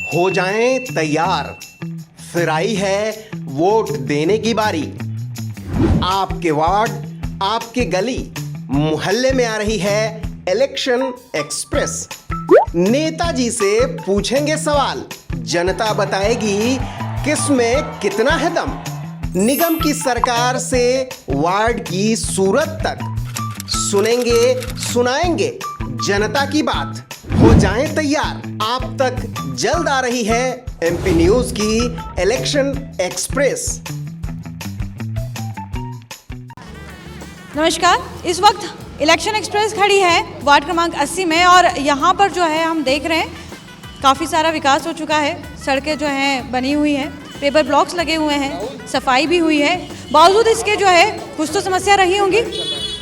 हो जाएं तैयार, फिर आई है वोट देने की बारी। आपके वार्ड, आपके गली, मोहल्ले में आ रही है इलेक्शन एक्सप्रेस। नेताजी से पूछेंगे सवाल, जनता बताएगी किस में कितना है दम। निगम की सरकार से वार्ड की सूरत तक सुनेंगे सुनाएंगे जनता की बात। हो जाएं तैयार, आप तक जल्द आ रही है एमपी न्यूज की इलेक्शन एक्सप्रेस। नमस्कार, इस वक्त इलेक्शन एक्सप्रेस खड़ी है वार्ड क्रमांक 80 में और यहाँ पर जो है हम देख रहे हैं काफ़ी सारा विकास हो चुका है। सड़कें जो हैं बनी हुई हैं, पेपर ब्लॉक्स लगे हुए हैं, सफाई भी हुई है। बावजूद इसके जो है कुछ तो समस्या रही होंगी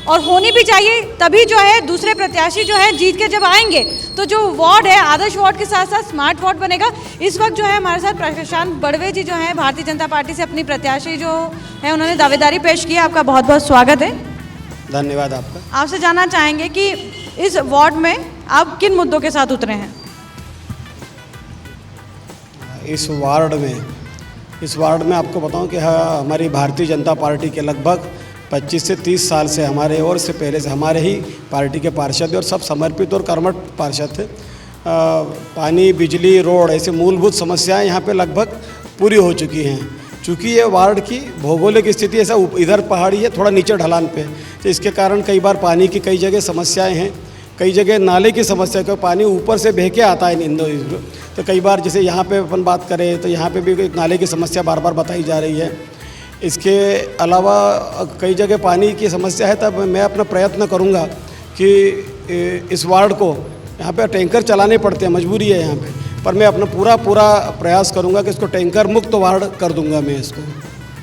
और होनी भी चाहिए, तभी जो है दूसरे प्रत्याशी जो है जीत के जब आएंगे तो जो वार्ड है आदर्श वार्ड के साथ साथ स्मार्ट वार्ड बनेगा। इस वक्त जो है हमारे साथ प्रशांत बड़वे जी जो है भारतीय जनता पार्टी से अपनी प्रत्याशी जो है उन्होंने दावेदारी पेश की है। आपका बहुत बहुत स्वागत है। धन्यवाद आपका। आपसे जानना चाहेंगे कि इस वार्ड में आप किन मुद्दों के साथ उतरे हैं? इस वार्ड में आपको बताऊं कि हमारी भारतीय जनता पार्टी के लगभग 25 से 30 साल से हमारे और से पहले से हमारे ही पार्टी के पार्षद और सब समर्पित और कर्मठ पार्षद थे। पानी, बिजली, रोड ऐसे मूलभूत समस्याएं यहाँ पे लगभग पूरी हो चुकी हैं। चूँकि ये वार्ड की भौगोलिक स्थिति ऐसा इधर पहाड़ी है, थोड़ा नीचे ढलान पे, तो इसके कारण कई बार पानी की कई जगह समस्याएं हैं। कई जगह नाले की समस्या, क्योंकि पानी ऊपर से बह के आता है इंदौर, तो कई बार जैसे यहाँ पे अपन बात करें तो यहाँ पे भी एक नाले की समस्या बार बार बताई जा रही है। इसके अलावा कई जगह पानी की समस्या है। तब मैं अपना प्रयत्न करूँगा कि इस वार्ड को यहाँ पे टैंकर चलाने पड़ते हैं, मजबूरी है यहाँ पे, पर मैं अपना पूरा प्रयास करूँगा कि इसको टैंकर मुक्त वार्ड कर दूँगा मैं इसको।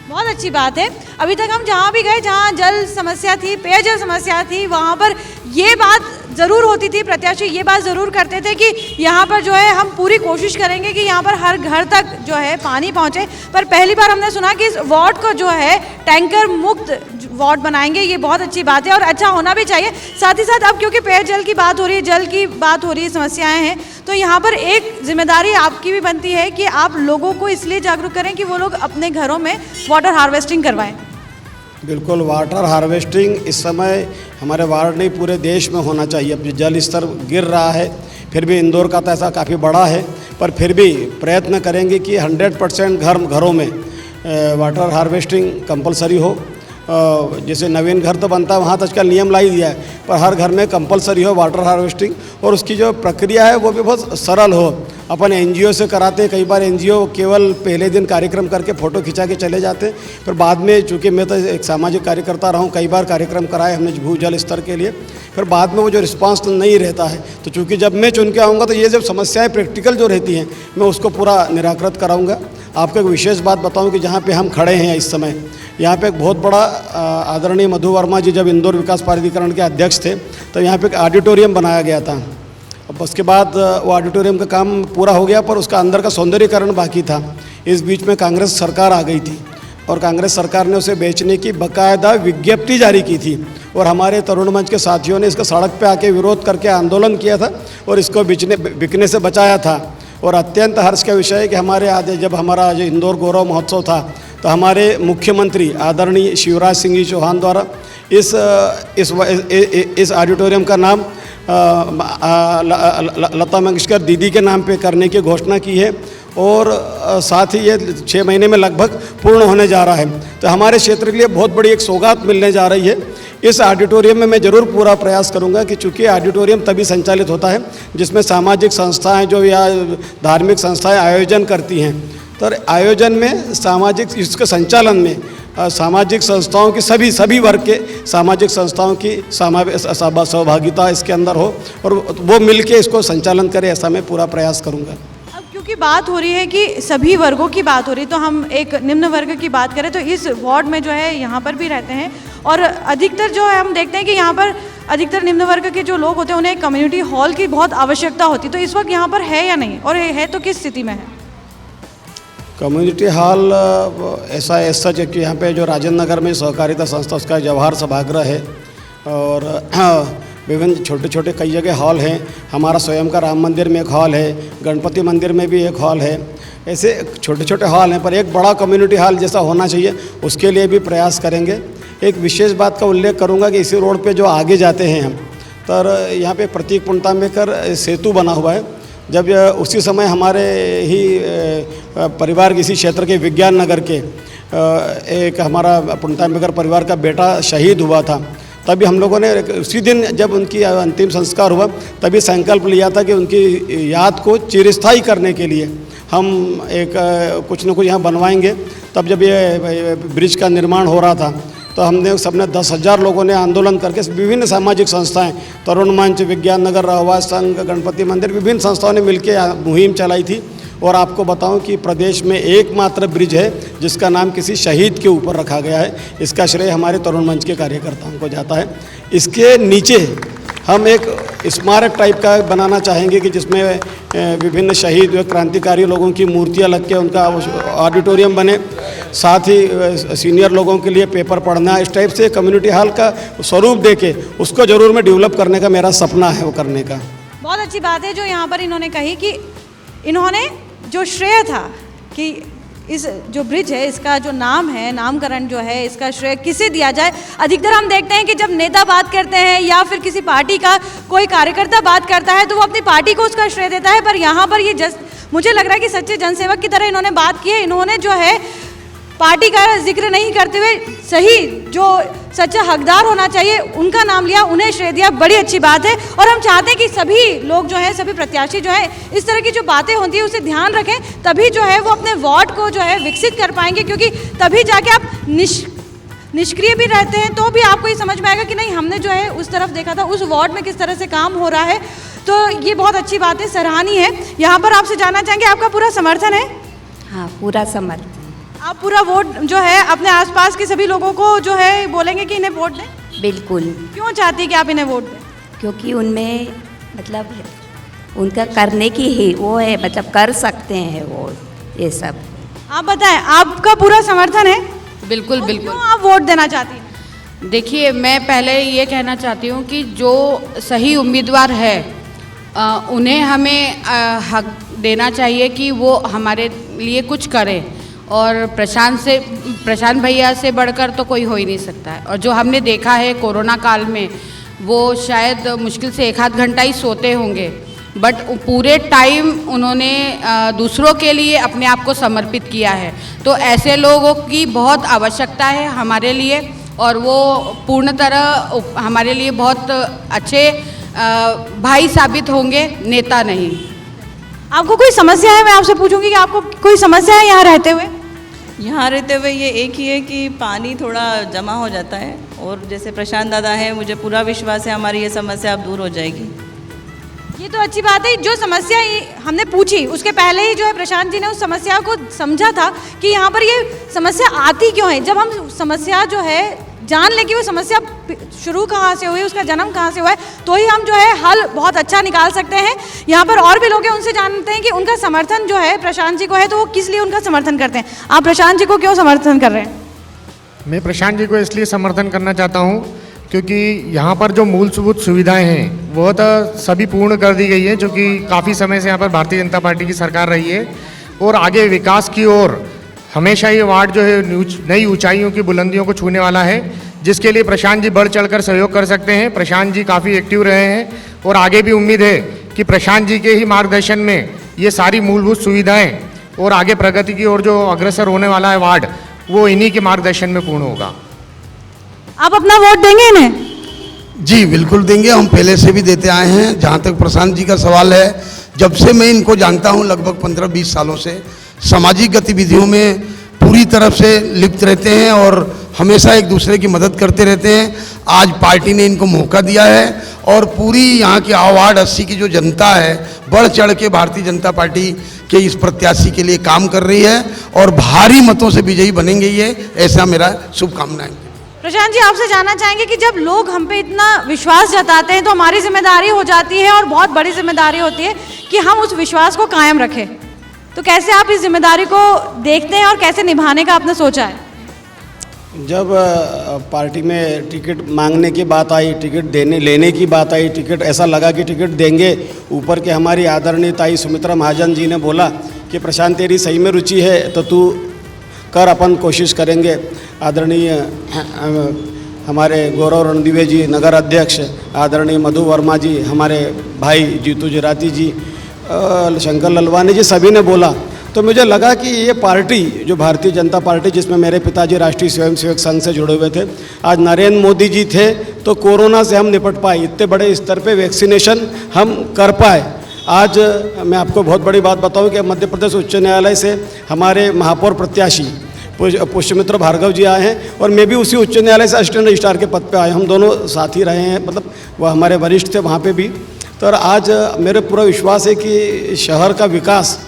बहुत अच्छी बात है। अभी तक हम जहाँ भी गए, जहाँ जल समस्या थी, पेयजल समस्या थी, वहाँ पर ये बात ज़रूर होती थी, प्रत्याशी ये बात ज़रूर करते थे कि यहाँ पर जो है हम पूरी कोशिश करेंगे कि यहाँ पर हर घर तक जो है पानी पहुँचे। पर पहली बार हमने सुना कि इस वार्ड को जो है टैंकर मुक्त वार्ड बनाएंगे। ये बहुत अच्छी बात है और अच्छा होना भी चाहिए। साथ ही साथ अब क्योंकि पेयजल की बात हो रही है, जल की बात हो रही है, समस्याएं हैं, तो यहाँ पर एक जिम्मेदारी आपकी भी बनती है कि आप लोगों को इसलिए जागरूक करें कि वो लोग अपने घरों में वाटर हार्वेस्टिंग करवाएं। बिल्कुल, वाटर हार्वेस्टिंग इस समय हमारे वार्ड नहीं पूरे देश में होना चाहिए। अब जल स्तर गिर रहा है, फिर भी इंदौर का तो ऐसा काफ़ी बड़ा है, पर फिर भी प्रयत्न करेंगे कि 100% घरों में वाटर हार्वेस्टिंग कंपलसरी हो। जैसे नवीन घर तो बनता है वहाँ तो आजकल नियम ला ही दिया है, पर हर घर में कंपलसरी हो वाटर हार्वेस्टिंग। और उसकी जो प्रक्रिया है वो भी बहुत सरल हो। अपन एनजीओ से कराते हैं, कई बार एनजीओ केवल पहले दिन कार्यक्रम करके फ़ोटो खिंचा के चले जाते हैं, फिर बाद में, चूँकि मैं तो एक सामाजिक कार्यकर्ता रहा हूँ, कई बार कार्यक्रम कराए हमने भूजल स्तर के लिए, फिर बाद में वो जो रिस्पांस नहीं रहता है। तो चूँकि जब मैं चुन के आऊँगा तो ये जब समस्याएँ प्रैक्टिकल जो रहती हैं मैं उसको पूरा निराकृत कराऊँगा। आपको एक विशेष बात बताऊँ कि जहाँ पे हम खड़े हैं इस समय, यहाँ पे एक बहुत बड़ा आदरणीय मधु वर्मा जी जब इंदौर विकास प्राधिकरण के अध्यक्ष थे तो यहाँ पे एक ऑडिटोरियम बनाया गया था। अब उसके बाद वो ऑडिटोरियम का काम पूरा हो गया, पर उसका अंदर का सौंदर्यीकरण बाकी था। इस बीच में कांग्रेस सरकार आ गई थी और कांग्रेस सरकार ने उसे बेचने की बाकायदा विज्ञप्ति जारी की थी और हमारे तरुण मंच के साथियों ने इसका सड़क पे आके विरोध करके आंदोलन किया था और इसको बिकने से बचाया था। और अत्यंत हर्ष का विषय है कि हमारे आज जब हमारा जो इंदौर गौरव महोत्सव था तो हमारे मुख्यमंत्री आदरणीय शिवराज सिंह जी चौहान द्वारा इस ऑडिटोरियम का नाम लता मंगेशकर दीदी के नाम पे करने की घोषणा की है और साथ ही ये 6 महीने में लगभग पूर्ण होने जा रहा है। तो हमारे क्षेत्र के लिए बहुत बड़ी एक सौगात मिलने जा रही है। इस ऑडिटोरियम में मैं ज़रूर पूरा प्रयास करूंगा कि चूँकि ऑडिटोरियम तभी संचालित होता है जिसमें सामाजिक संस्थाएं जो या धार्मिक संस्थाएं आयोजन करती हैं, तो आयोजन में सामाजिक इसके संचालन में सामाजिक संस्थाओं की सभी वर्ग के सामाजिक संस्थाओं की सहभागिता इसके अंदर हो और वो मिलके इसको संचालन करे, ऐसा मैं पूरा प्रयास करूँगा। क्योंकि बात हो रही है कि सभी वर्गों की बात हो रही है, तो हम एक निम्न वर्ग की बात करें तो इस वार्ड में जो है यहाँ पर भी रहते हैं और अधिकतर जो है हम देखते हैं कि यहाँ पर अधिकतर निम्न वर्ग के जो लोग होते हैं उन्हें कम्युनिटी हॉल की बहुत आवश्यकता होती है। तो इस वक्त यहाँ पर है या नहीं, और है तो किस स्थिति में है? कम्युनिटी हॉल ऐसा है कि यहाँ पे जो राजेंद्र नगर में सहकारिता संस्था उसका जवाहर सभागृह है और विभिन्न छोटे छोटे कई जगह हॉल हैं। हमारा स्वयं का राम मंदिर में एक हॉल है, गणपति मंदिर में भी एक हॉल है। ऐसे छोटे छोटे हॉल हैं, पर एक बड़ा कम्युनिटी हॉल जैसा होना चाहिए, उसके लिए भी प्रयास करेंगे। एक विशेष बात का उल्लेख करूंगा कि इसी रोड पे जो आगे जाते हैं हम, तो यहाँ पे प्रतीक पुणतांबेकर सेतु बना हुआ है। जब उसी समय हमारे ही परिवार के इसी क्षेत्र के विज्ञान नगर के एक हमारा पुणतांबेकर परिवार का बेटा शहीद हुआ था, तभी हम लोगों ने उसी दिन जब उनकी अंतिम संस्कार हुआ तभी संकल्प लिया था कि उनकी याद को चिरस्थायी करने के लिए हम एक कुछ न कुछ यहाँ बनवाएंगे। तब जब ये ब्रिज का निर्माण हो रहा था तो हमने सबने 10,000 लोगों ने आंदोलन करके विभिन्न सामाजिक संस्थाएं, तरुण मंच, विज्ञान नगर, रहवास संघ, गणपति मंदिर, विभिन्न संस्थाओं ने मिलकर मुहिम चलाई थी। और आपको बताऊं कि प्रदेश में एकमात्र ब्रिज है जिसका नाम किसी शहीद के ऊपर रखा गया है। इसका श्रेय हमारे तरुण मंच के कार्यकर्ताओं को जाता है। इसके नीचे हम एक स्मारक टाइप का बनाना चाहेंगे कि जिसमें विभिन्न शहीद व क्रांतिकारी लोगों की मूर्तियां लग के उनका ऑडिटोरियम बने, साथ ही सीनियर लोगों के लिए पेपर पढ़ना, इस टाइप से कम्युनिटी हॉल का स्वरूप देके उसको ज़रूर मैं डेवलप करने का मेरा सपना है वो करने का। बहुत अच्छी बात है जो यहाँ पर इन्होंने कही कि इन्होंने जो श्रेय था कि इस जो ब्रिज है इसका जो नाम है, नामकरण जो है इसका श्रेय किसे दिया जाए। अधिकतर हम देखते हैं कि जब नेता बात करते हैं या फिर किसी पार्टी का कोई कार्यकर्ता बात करता है तो वो अपनी पार्टी को उसका श्रेय देता है, पर यहाँ पर ये मुझे लग रहा है कि सच्चे जनसेवक की तरह इन्होंने बात की है। इन्होंने जो है पार्टी का जिक्र नहीं करते हुए सही जो सच्चा हकदार होना चाहिए उनका नाम लिया, उन्हें श्रेय दिया। बड़ी अच्छी बात है और हम चाहते हैं कि सभी लोग जो हैं, सभी प्रत्याशी जो हैं, इस तरह की जो बातें होती है उसे ध्यान रखें, तभी जो है वो अपने वार्ड को जो है विकसित कर पाएंगे, क्योंकि तभी जाके आप निष्क्रिय भी रहते हैं तो भी आपको ये समझ में आएगा कि नहीं हमने जो है उस तरफ देखा था, उस वार्ड में किस तरह से काम हो रहा है। तो ये बहुत अच्छी बात है, सराहनीय है। यहाँ पर आपसे जानना चाहेंगे आपका पूरा समर्थन है? हाँ, पूरा समर्थन। आप पूरा वोट जो है अपने आसपास के सभी लोगों को जो है बोलेंगे कि इन्हें वोट दें? बिल्कुल। क्यों चाहती है कि आप इन्हें वोट दें? क्योंकि उनमें मतलब उनका करने की ही वो है, मतलब कर सकते हैं वो ये सब। आप बताएं, आपका पूरा समर्थन है? बिल्कुल तो बिल्कुल। क्यों आप वोट देना चाहती हैं? देखिए, मैं पहले ये कहना चाहती हूँ कि जो सही उम्मीदवार है उन्हें हमें हक देना चाहिए कि वो हमारे लिए कुछ करें, और प्रशांत भैया से बढ़कर तो कोई हो ही नहीं सकता है। और जो हमने देखा है कोरोना काल में, वो शायद मुश्किल से 1 आध घंटा ही सोते होंगे, बट पूरे टाइम उन्होंने दूसरों के लिए अपने आप को समर्पित किया है। तो ऐसे लोगों की बहुत आवश्यकता है हमारे लिए, और वो पूर्ण तरह हमारे लिए बहुत अच्छे भाई साबित होंगे, नेता नहीं। आपको कोई समस्या है? मैं आपसे पूछूंगी कि आपको कोई समस्या है यहाँ रहते हुए? यहाँ रहते हुए ये एक ही है कि पानी थोड़ा जमा हो जाता है, और जैसे प्रशांत दादा है, मुझे पूरा विश्वास है हमारी ये समस्या अब दूर हो जाएगी। ये तो अच्छी बात है। जो समस्या हमने पूछी उसके पहले ही जो है प्रशांत जी ने उस समस्या को समझा था कि यहाँ पर ये समस्या आती क्यों है। जब हम समस्या जो है जान लें कि वो समस्या शुरू कहाँ से हुई, उसका जन्म कहाँ से हुआ है, तो ही हम जो है हल बहुत अच्छा निकाल सकते हैं। यहाँ पर और भी लोग हैं, उनसे जानते हैं कि उनका समर्थन जो है प्रशांत जी को है, तो वो किस लिए उनका समर्थन करते हैं। आप प्रशांत जी को क्यों समर्थन कर रहे हैं? मैं प्रशांत जी को इसलिए समर्थन करना चाहता हूँ क्योंकि यहाँ पर जो मूलभूत सुविधाएं हैं वो तो सभी पूर्ण कर दी गई है, जो कि काफ़ी समय से यहाँ पर भारतीय जनता पार्टी की सरकार रही है, और आगे विकास की ओर हमेशा ये वार्ड जो है नई ऊंचाइयों की बुलंदियों को छूने वाला है, जिसके लिए प्रशांत जी बढ़ चढ़कर सहयोग कर सकते हैं। प्रशांत जी काफ़ी एक्टिव रहे हैं और आगे भी उम्मीद है कि प्रशांत जी के ही मार्गदर्शन में ये सारी मूलभूत सुविधाएं और आगे प्रगति की ओर जो अग्रसर होने वाला है वार्ड, वो इन्हीं के मार्गदर्शन में पूर्ण होगा। आप अपना वोट देंगे इन्हें? जी बिल्कुल देंगे, हम पहले से भी देते आए हैं। जहाँ तक प्रशांत जी का सवाल है, जब से मैं इनको जानता हूँ लगभग 15-20 सालों से सामाजिक गतिविधियों में पूरी तरफ से लिप्त रहते हैं और हमेशा एक दूसरे की मदद करते रहते हैं। आज पार्टी ने इनको मौका दिया है और पूरी यहाँ की वार्ड 80 की जो जनता है बढ़ चढ़ के भारतीय जनता पार्टी के इस प्रत्याशी के लिए काम कर रही है और भारी मतों से विजयी बनेंगे ये, ऐसा मेरा शुभकामनाएं। प्रशांत जी, आपसे जानना चाहेंगे कि जब लोग हम पे इतना विश्वास जताते हैं तो हमारी जिम्मेदारी हो जाती है, और बहुत बड़ी जिम्मेदारी होती है कि हम उस विश्वास को कायम रखें। तो कैसे आप इस जिम्मेदारी को देखते हैं और कैसे निभाने का आपने सोचा है? जब पार्टी में टिकट मांगने की बात आई, टिकट देने लेने की बात आई, टिकट ऐसा लगा कि टिकट देंगे, ऊपर के हमारी आदरणीय ताई सुमित्रा महाजन जी ने बोला कि प्रशांत तेरी सही में रुचि है तो तू कर, अपन कोशिश करेंगे। आदरणीय हमारे गौरव रणदिवे जी नगर अध्यक्ष, आदरणीय मधु वर्मा जी, हमारे भाई जीतू जराती जी, शंकर ललवानी जी, सभी ने बोला तो मुझे लगा कि ये पार्टी जो भारतीय जनता पार्टी, जिसमें मेरे पिताजी राष्ट्रीय स्वयंसेवक संघ से जुड़े हुए थे, आज नरेंद्र मोदी जी थे तो कोरोना से हम निपट पाए, इतने बड़े स्तर पे वैक्सीनेशन हम कर पाए। आज मैं आपको बहुत बड़ी बात बताऊं कि मध्य प्रदेश उच्च न्यायालय से हमारे महापौर प्रत्याशी पुष्यमित्र भार्गव जी आए हैं और मैं भी उसी उच्च न्यायालय से असिस्टेंट रजिस्ट्रार के पद पे आए, हम दोनों साथ ही रहे हैं, मतलब वह हमारे वरिष्ठ थे वहाँ पे भी। तो आज मेरे पूरा विश्वास है कि शहर का विकास,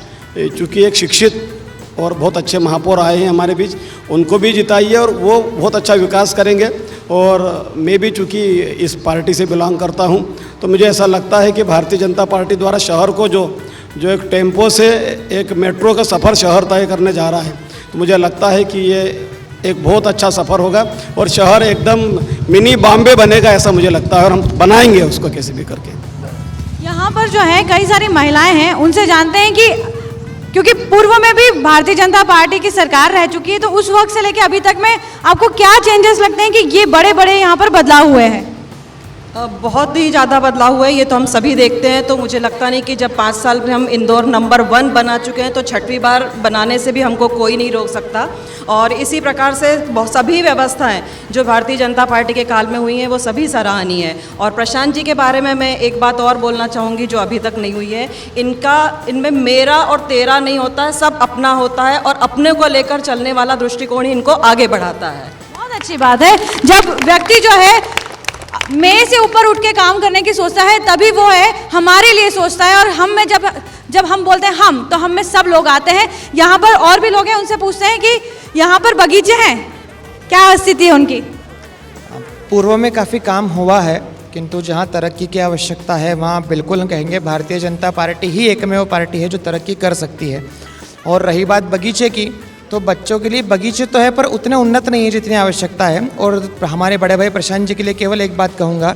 चूँकि एक शिक्षित और बहुत अच्छे महापौर आए हैं हमारे बीच, उनको भी जिताइए और वो बहुत अच्छा विकास करेंगे। और मैं भी चूँकि इस पार्टी से बिलोंग करता हूँ तो मुझे ऐसा लगता है कि भारतीय जनता पार्टी द्वारा शहर को जो एक टेम्पो से एक मेट्रो का सफ़र शहर तय करने जा रहा है, तो मुझे लगता है कि ये एक बहुत अच्छा सफ़र होगा और शहर एकदम मिनी बॉम्बे बनेगा, ऐसा मुझे लगता है, और हम बनाएंगे उसको कैसे भी करके। यहाँ पर जो है कई सारी महिलाएं हैं, उनसे जानते हैं कि क्योंकि पूर्व में भी भारतीय जनता पार्टी की सरकार रह चुकी है, तो उस वक्त से लेकर अभी तक में आपको क्या चेंजेस लगते हैं कि ये बड़े बड़े यहाँ पर बदलाव हुए हैं? बहुत ही ज़्यादा बदलाव हुआ है, ये तो हम सभी देखते हैं। तो मुझे लगता नहीं कि जब 5 साल में हम इंदौर नंबर 1 बना चुके हैं तो 6वीं बार बनाने से भी हमको कोई नहीं रोक सकता। और इसी प्रकार से सभी व्यवस्थाएं जो भारतीय जनता पार्टी के काल में हुई हैं वो सभी सराहनीय है। और प्रशांत जी के बारे में मैं एक बात और बोलना चाहूँगी जो अभी तक नहीं हुई है, इनमें मेरा और तेरा नहीं होता है, सब अपना होता है और अपने को लेकर चलने वाला दृष्टिकोण ही इनको आगे बढ़ाता है। बहुत अच्छी बात है, जब व्यक्ति जो है मैं से ऊपर उठ के काम करने की सोचता है तभी वो है हमारे लिए सोचता है। और हम में जब हम बोलते हैं हम, तो हम में सब लोग आते हैं। यहाँ पर और भी लोग हैं, उनसे पूछते हैं कि यहाँ पर बगीचे हैं, क्या स्थिति है उनकी? पूर्व में काफ़ी काम हुआ है, किंतु जहाँ तरक्की की आवश्यकता है वहाँ बिल्कुल हम कहेंगे भारतीय जनता पार्टी ही एकमेव पार्टी है जो तरक्की कर सकती है। और रही बात बगीचे की, तो बच्चों के लिए बगीचे तो है पर उतने उन्नत नहीं है जितनी आवश्यकता है। और हमारे बड़े भाई प्रशांत जी के लिए केवल एक बात कहूँगा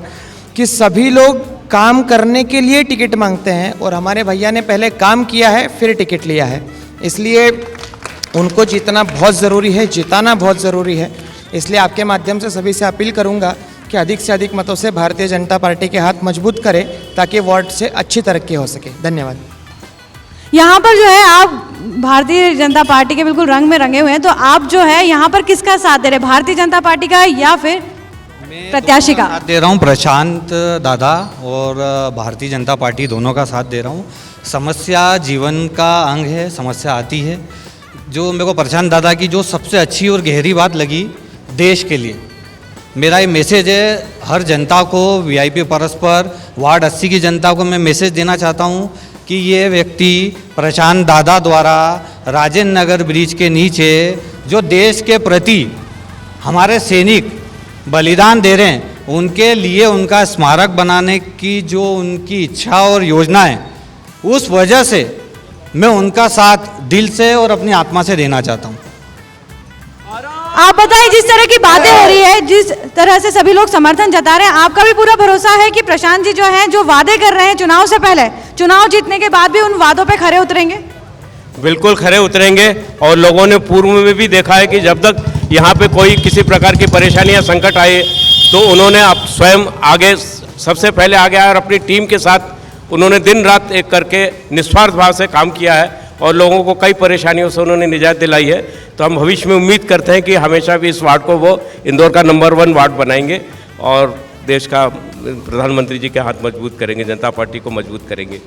कि सभी लोग काम करने के लिए टिकट मांगते हैं और हमारे भैया ने पहले काम किया है फिर टिकट लिया है, इसलिए उनको जीतना बहुत ज़रूरी है, जिताना बहुत ज़रूरी है। इसलिए आपके माध्यम से सभी से अपील करूँगा कि अधिक से अधिक मतों से भारतीय जनता पार्टी के हाथ मजबूत करें ताकि वार्ड से अच्छी तरक्की हो सके। धन्यवाद। यहाँ पर जो है आप भारतीय जनता पार्टी के बिल्कुल रंग में रंगे हुए हैं, तो आप जो है यहाँ पर किसका साथ दे रहे हैं, भारतीय जनता पार्टी का या फिर प्रत्याशी का? साथ दे रहा हूँ प्रशांत दादा और भारतीय जनता पार्टी दोनों का साथ दे रहा हूँ। समस्या जीवन का अंग है, समस्या आती है। जो मेरे को प्रशांत दादा की जो सबसे अच्छी और गहरी बात लगी देश के लिए, मेरा ये मैसेज है हर जनता को, VIP परस्पर वार्ड 80 की जनता को मैं मैसेज देना चाहता हूँ कि ये व्यक्ति प्रशांत दादा द्वारा राजेंद्र नगर ब्रिज के नीचे जो देश के प्रति हमारे सैनिक बलिदान दे रहे हैं, उनके लिए उनका स्मारक बनाने की जो उनकी इच्छा और योजना है, उस वजह से मैं उनका साथ दिल से और अपनी आत्मा से देना चाहता हूँ। आप बताइए, जिस तरह की बातें हो रही है, जिस तरह से सभी लोग समर्थन जता रहे हैं, आपका भी पूरा भरोसा है कि प्रशांत जी जो हैं, जो वादे कर रहे हैं चुनाव से पहले, चुनाव जीतने के बाद भी उन वादों पे खरे उतरेंगे? बिल्कुल खरे उतरेंगे। और लोगों ने पूर्व में भी देखा है कि जब तक यहाँ पे कोई किसी प्रकार की परेशानी या संकट आए तो उन्होंने अब स्वयं आगे, सबसे पहले आगे आए और अपनी टीम के साथ उन्होंने दिन रात एक करके निस्वार्थ भाव से काम किया है और लोगों को कई परेशानियों से उन्होंने निजात दिलाई है। तो हम भविष्य में उम्मीद करते हैं कि हमेशा भी इस वार्ड को वो इंदौर का नंबर 1 वार्ड बनाएंगे और देश का प्रधानमंत्री जी के हाथ मजबूत करेंगे, जनता पार्टी को मजबूत करेंगे।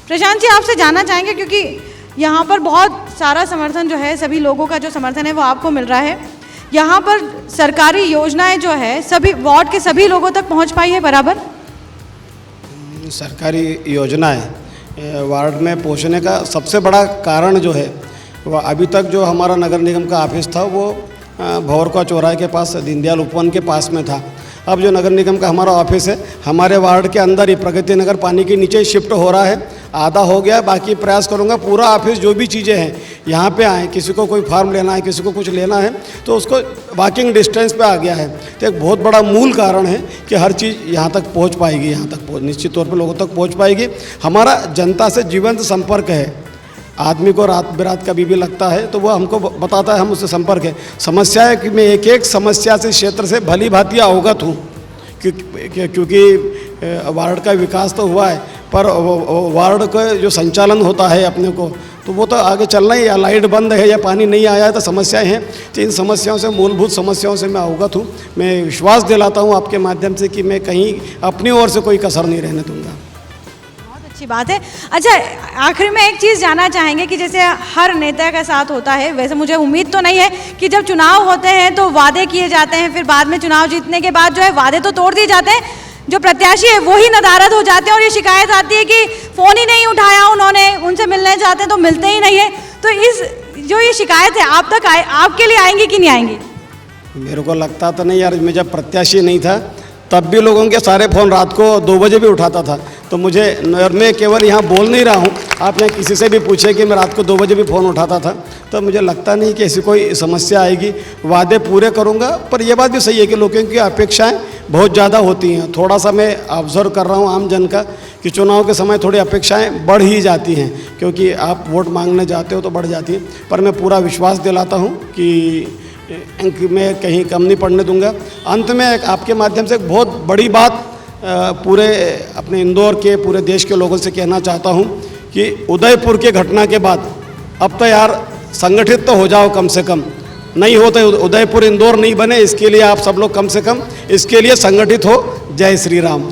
प्रशांत जी, आपसे जानना चाहेंगे क्योंकि यहाँ पर बहुत सारा समर्थन जो है, सभी लोगों का जो समर्थन है वो आपको मिल रहा है, यहाँ पर सरकारी योजनाएं जो है सभी वार्ड के सभी लोगों तक पहुँच पाई है बराबर? सरकारी योजनाएं वार्ड में पहुंचने का सबसे बड़ा कारण जो है वो अभी तक जो हमारा नगर निगम का ऑफिस था वो भौरका चौराहे के पास दीनदयाल उपवन के पास में था। अब जो नगर निगम का हमारा ऑफिस है हमारे वार्ड के अंदर ही प्रगति नगर पानी के नीचे शिफ्ट हो रहा है, आधा हो गया, बाकी प्रयास करूंगा पूरा ऑफिस जो भी चीज़ें हैं यहाँ पे आए, किसी को कोई फार्म लेना है, किसी को कुछ लेना है, तो उसको वॉकिंग डिस्टेंस पे आ गया है। तो एक बहुत बड़ा मूल कारण है कि हर चीज़ यहाँ तक पहुँच पाएगी, यहाँ तक निश्चित तौर पर लोगों तक पहुँच पाएगी। हमारा जनता से जीवंत संपर्क है। आदमी को रात बिरात कभी भी लगता है तो वो हमको बताता है, हम उससे संपर्क है। समस्या है कि मैं एक एक समस्या से, क्षेत्र से भली भांति अवगत हूँ, क्योंकि वार्ड का विकास तो हुआ है, पर वार्ड का जो संचालन होता है अपने को, तो वो तो आगे चलना ही, या लाइट बंद है या पानी नहीं आया है तो समस्याएं हैं। तो इन समस्याओं से, मूलभूत समस्याओं से मैं अवगत हूँ। मैं विश्वास दिलाता हूँ आपके माध्यम से कि मैं कहीं अपनी ओर से कोई कसर नहीं रहने दूँगा। अच्छी बात है। अच्छा, आखिर में एक चीज़ जानना चाहेंगे कि जैसे हर नेता के साथ होता है, वैसे मुझे उम्मीद तो नहीं है कि जब चुनाव होते हैं तो वादे किए जाते हैं, फिर बाद में चुनाव जीतने के बाद जो है वादे तो तोड़ दिए जाते हैं, जो प्रत्याशी है वो ही नदारद हो जाते हैं और ये शिकायत आती है कि फ़ोन ही नहीं उठाया उन्होंने, उनसे मिलने जाते हैं तो मिलते ही नहीं है। तो इस जो ये शिकायत है आप तक आपके लिए आएंगी कि नहीं आएंगी? मेरे को लगता तो नहीं यार, मैं जब प्रत्याशी नहीं था तब भी लोगों के सारे फ़ोन रात को 2 बजे भी उठाता था। तो मुझे, मैं केवल यहाँ बोल नहीं रहा हूँ, आप यहाँ किसी से भी पूछे कि मैं रात को 2 बजे भी फ़ोन उठाता था, तो मुझे लगता नहीं कि ऐसी कोई समस्या आएगी। वादे पूरे करूँगा, पर यह बात भी सही है कि लोगों की अपेक्षाएं बहुत ज़्यादा होती हैं। थोड़ा सा मैं ऑब्जर्व कर रहा हूँ आम जन का कि चुनाव के समय थोड़ी अपेक्षाएँ बढ़ ही जाती हैं, क्योंकि आप वोट मांगने जाते हो तो बढ़ जाती हैं। पर मैं पूरा विश्वास दिलाता हूँ कि मैं कहीं कम नहीं पड़ने दूंगा। अंत में आपके माध्यम से एक बहुत बड़ी बात पूरे अपने इंदौर के, पूरे देश के लोगों से कहना चाहता हूं कि उदयपुर के घटना के बाद अब तो यार संगठित तो हो जाओ कम से कम। नहीं हो तो उदयपुर इंदौर नहीं बने, इसके लिए आप सब लोग कम से कम इसके लिए संगठित हो। जय श्री राम।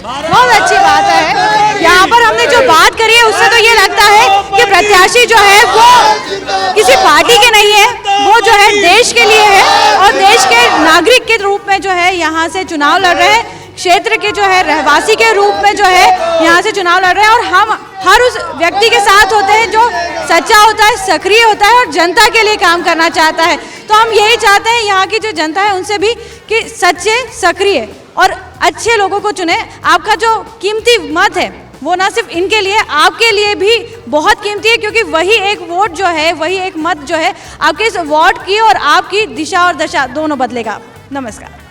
बहुत अच्छी बात है। यहाँ पर हमने जो बात करी है उससे तो ये लगता है कि प्रत्याशी जो है वो किसी पार्टी के नहीं है, वो जो है देश के लिए है और देश के नागरिक के रूप में जो है यहाँ से चुनाव लड़ रहे हैं, क्षेत्र के जो है रहवासी के रूप में जो है यहाँ से चुनाव लड़ रहे हैं। और हम हर उस व्यक्ति के साथ होते हैं जो सच्चा होता है, सक्रिय होता है और जनता के लिए काम करना चाहता है। तो हम यही चाहते हैं यहाँ की जो जनता है उनसे भी कि सच्चे, सक्रिय और अच्छे लोगों को चुने। आपका जो कीमती मत है वो ना सिर्फ इनके लिए, आपके लिए भी बहुत कीमती है, क्योंकि वही एक वोट जो है, वही एक मत जो है आपके इस वार्ड की और आपकी दिशा और दशा दोनों बदलेगा। नमस्कार।